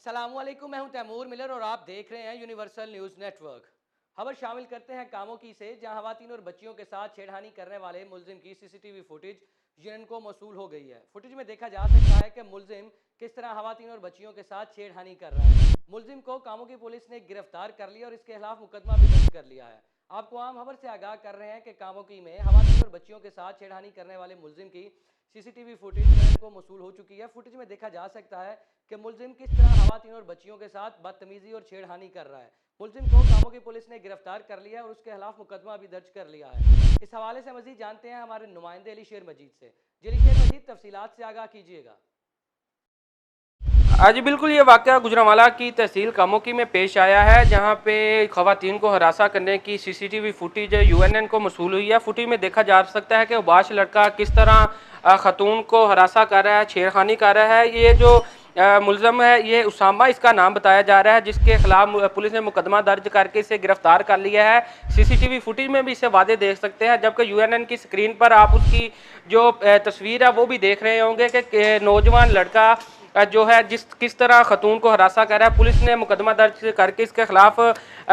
अस्सलामुअलैकुम, मैं हूं तैमूर मिलर और आप देख रहे हैं यूनिवर्सल न्यूज़ नेटवर्क। खबर शामिल करते हैं कामों की से, जहां खवातीन और बच्चियों के साथ छेड़खानी करने वाले मुलजिम की सीसीटीवी फुटेज यूएनएन को मौसूल हो गई है। फुटेज में देखा जा सकता है कि मुलजिम किस तरह खवातीन और बच्चियों के साथ छेड़खानी कर रहा है। मुलजिम को कामों की पुलिस ने गिरफ्तार कर लिया और इसके खिलाफ मुकदमा भी दर्ज कर लिया है। आपको आम खबर से आगाह कर रहे हैं कि कामोकी में खवातीन और बच्चियों के साथ छेड़खानी करने वाले मुलजिम की सीसीटीवी फुटेज को मौसूल हो चुकी है। फुटेज में देखा जा सकता है कि मुलजिम किस तरह खवातीन और बच्चियों के साथ बदतमीजी और छेड़खानी कर रहा है। मुलजिम को कामों की पुलिस ने गिरफ्तार कर लिया और उसके खिलाफ मुकदमा भी दर्ज कर लिया है। इस हवाले से मजीद जानते हैं हमारे नुमाइंदे अली शेर मजीद से। जी अली शेर मजीद, तफसीलात से आगाह कीजिएगा। जी बिल्कुल, ये वाक़या गुजरांवाला की तहसील कामोकी में पेश आया है, जहाँ पे ख़वातीन को हरासा करने की सीसीटीवी फुटेज यूएनएन को मौसूल हुई है। फुटेज में देखा जा सकता है कि उबाश लड़का किस तरह ख़तून को हरासा कर रहा है, छेड़खानी कर रहा है। ये जो मुलज़म है, ये उसामा इसका नाम बताया जा रहा है, जिसके खिलाफ पुलिस ने मुकदमा दर्ज करके इसे गिरफ्तार कर लिया है। सीसीटीवी फुटेज में भी इसे वादे देख सकते हैं, जबकि यूएनएन की स्क्रीन पर आप उसकी जो तस्वीर है वो भी देख रहे होंगे कि नौजवान लड़का जो है किस तरह खतून को हरासा कर रहा है। पुलिस ने मुकदमा दर्ज करके इसके खिलाफ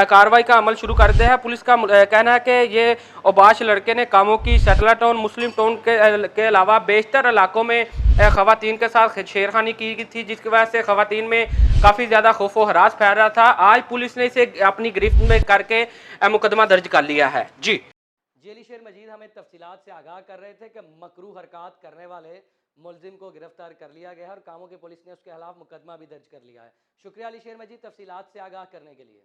कार्रवाई का अमल शुरू कर दिया है। पुलिस का कहना है कि ये ओबाश लड़के ने कामों की सेटलर टाउन, मुस्लिम टाउन के अलावा बेशतर इलाकों में खवातीन के साथ छेड़खानी की थी, जिसकी वजह से खवातीन में काफ़ी ज़्यादा खौफ व हरास फैल रहा था। आज पुलिस ने इसे अपनी गिरफ्त में करके मुकदमा दर्ज कर लिया है। जी जेली शेर मजीद हमें तफसीलात से आगाह कर रहे थे कि मकरू हरकत करने वाले मुलजिम को गिरफ्तार कर लिया गया है और कामों की पुलिस ने उसके खिलाफ मुकदमा भी दर्ज कर लिया है। शुक्रिया अली शेर मजीद, तफसीलात से आगाह करने के लिए।